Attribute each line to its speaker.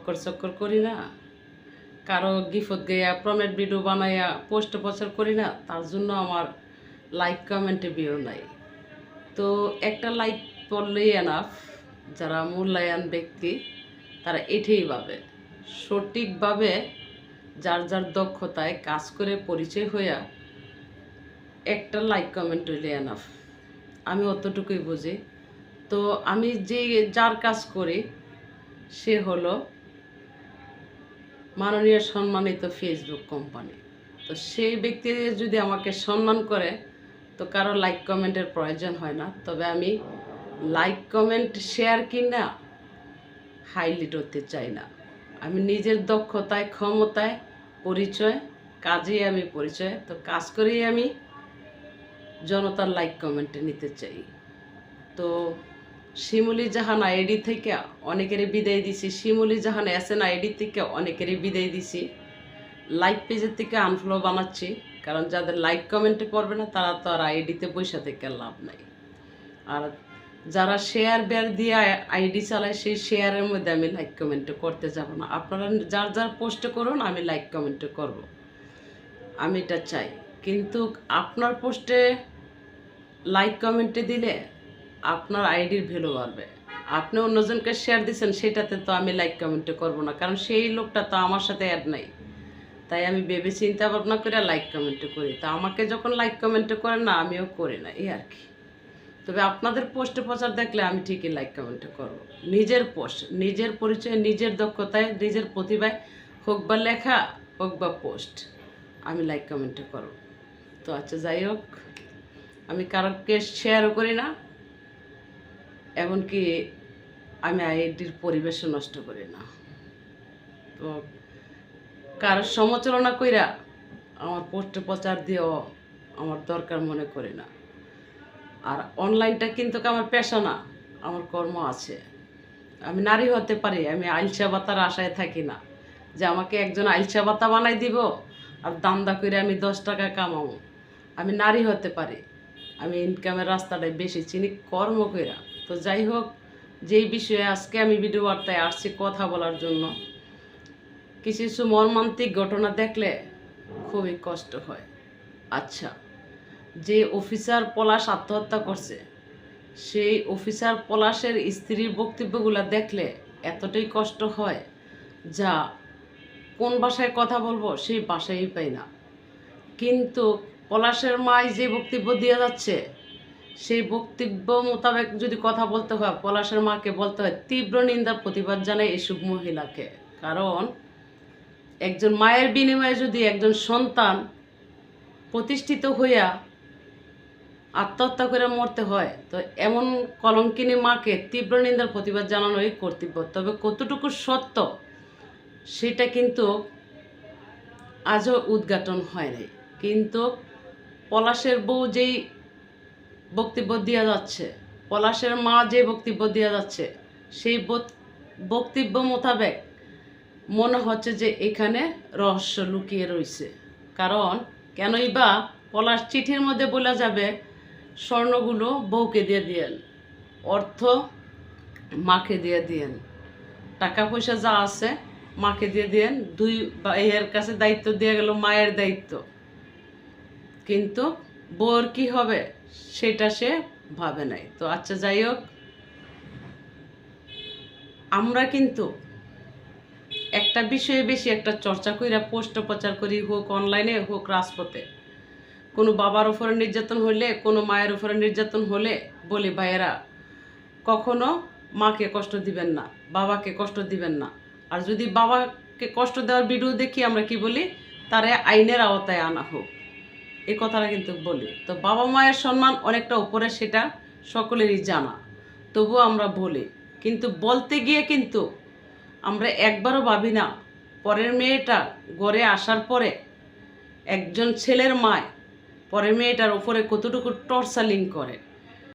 Speaker 1: বক্কর চক্কর করি না, কারো গিফট গাইয়া প্রমেট ভিডিও বানাইয়া পোস্ট প্রচার করি না, তার জন্য আমার লাইক কমেন্টে ভিউ নাই। তো একটা লাইক পড়লেই এনাফ। যারা মূল্যায়ন ব্যক্তি তারা এটাই ভাবে, সঠিকভাবে যার যার দক্ষতায় কাজ করে পরিচয় হইয়া একটা লাইক কমেন্ট হইলে এনাফ। আমি অতটুকুই বুঝি। তো আমি যে যার কাজ করি সে হলো মাননীয় সম্মানিত ফেসবুক কোম্পানি। তো সেই ব্যক্তি যদি আমাকে সম্মান করে তো কারো লাইক কমেন্টের প্রয়োজন হয় না। তবে আমি লাইক কমেন্ট শেয়ার কিনা হাইলাইট হতে চাই না। আমি নিজের দক্ষতায় ক্ষমতায় পরিচয়, কাজেই আমি পরিচয়। তো কাজ করেই আমি জনতার লাইক কমেন্টে নিতে চাই। তো শিমুলি জাহান আইডি থেকে অনেকেরই বিদায় দিছি, শিমুলি জাহান এসএন আইডি থেকে অনেকেরই বিদায় দিছি, লাইক পেজের থেকে আনফলো বানাচ্ছি। কারণ যাদের লাইক কমেন্টে পড়বে না তারা তো আর আইডিতে পয়সা থেকে লাভ নাই। আর যারা শেয়ার বেয়ার দিয়ে আইডি চালায় সেই শেয়ারের মধ্যে আমি লাইক কমেন্ট করতে যাব না। আপনারা যার যার পোস্টে করুন, আমি লাইক কমেন্ট করব, আমি এটা চাই। কিন্তু আপনার পোস্টে লাইক কমেন্টে দিলে আপনার আইডির ভ্যালু বাড়বে। আপনি অন্যজনকে শেয়ার দিচ্ছেন, সেটাতে তো আমি লাইক কমেন্ট করব না, কারণ সেই লোকটা তো আমার সাথে অ্যাড নাই। তাই আমি ভেবে চিন্তা ভাবনা করে লাইক কমেন্ট করি। তা আমাকে যখন লাইক কমেন্ট করেন না, আমিও করি না, এই আর কি। তবে আপনাদের পোস্টে প্রচার দেখলে আমি ঠিকই লাইক কমেন্ট করব। নিজের পোস্ট, নিজের পরিচয়, নিজের দক্ষতায়, নিজের প্রতিভায়, হোক বা লেখা হোক বা পোস্ট, আমি লাইক কমেন্ট করব। তো আচ্ছা, যাই হোক, আমি কারোকে শেয়ারও করি না, এমনকি আমি আইডির পরিবেশও নষ্ট করি না। তো কারোর সমালোচনা কইরা আমার পোস্টে প্রচার দিয়েও আমার দরকার মনে করি না। আর অনলাইনটা কিন্তু আমার পেশা না, আমার কর্ম আছে। আমি নারী হতে পারি, আমি আইলসা বাতার আশায় থাকি না যে আমাকে একজন আইলসা বাতা বানাই দিব আর দান্দা করে আমি 10 টাকা কামাবো। আমি নারী হতে পারি, আমি ইনকামের রাস্তাটাই বেশি চিনি কর্ম কইরা। তো যাই হোক, যেই বিষয়ে আজকে আমি ভিডিও বার্তায় আসছি কথা বলার জন্য, কিছু কিছু মর্মান্তিক ঘটনা দেখলে খুবই কষ্ট হয়। আচ্ছা, যে অফিসার পলাশ আত্মহত্যা করছে, সেই অফিসার পলাশের স্ত্রীর বক্তব্যগুলো দেখলে এতটাই কষ্ট হয় যা কোন ভাষায় কথা বলবো সেই ভাষাই পাই না। কিন্তু পলাশের মাই যে বক্তব্য দিয়ে যাচ্ছে, সেই বক্তব্য মোতাবেক যদি কথা বলতে হয়, পলাশের মাকে বলতে হয় তীব্র নিন্দার প্রতিবাদ জানায় এসব মহিলাকে। কারণ একজন মায়ের বিনিময়ে যদি একজন সন্তান প্রতিষ্ঠিত হইয়া আত্মহত্যা করে মরতে হয়, তো এমন কলঙ্কিনী মাকে তীব্র নিন্দার প্রতিবাদ জানানোই কর্তব্য। তবে কতটুকু সত্য সেটা কিন্তু আজও উদ্ঘাটন হয় নাই। কিন্তু পলাশের বউ যেই বক্তব্য দেওয়া যাচ্ছে, পলাশের মা যে বক্তব্য দেওয়া যাচ্ছে, সেই বক্তব্য মোতাবেক মনে হচ্ছে যে এখানে রহস্য লুকিয়ে রয়েছে। কারণ কেনই বা পলাশ চিঠির মধ্যে বলা যাবে স্বর্ণগুলো বউকে দিয়ে দিয়েন, অর্থ মাকে দিয়ে দিয়েন, টাকা পয়সা যা আছে মাকে দিয়ে দিয়েন, দুই ভাইয়ের কাছে দায়িত্ব দিয়ে গেল, মায়ের দায়িত্ব। কিন্তু বউর কি হবে সেটা সে ভাবে নাই। তো আচ্ছা, যাই হোক, আমরা কিন্তু একটা বিষয়ে বেশি একটা চর্চা কইরা পোস্ট প্রচার করি, হোক অনলাইনে হোক রাজপথে। কোনো বাবার উপরে নির্যাতন হলে, কোনো মায়ের উপরে নির্যাতন হলে বলি, ভাইয়েরা কখনো মাকে কষ্ট দিবেন না, বাবাকে কষ্ট দিবেন না। আর যদি বাবাকে কষ্ট দেওয়ার ভিডিও দেখি, আমরা কি বলি, তারে আইনের আওতায় আনা হোক, এই কথাটা কিন্তু বলি। তো বাবা মায়ের সম্মান অনেকটা উপরে, সেটা সকলেরই জানা, তবুও আমরা বলি। কিন্তু বলতে গিয়ে কিন্তু আমরা একবারও ভাবি না পরের মেয়েটা ঘরে আসার পরে একজন ছেলের মায় পরের মেয়েটার উপরে কতটুকু টর্চারিং করে।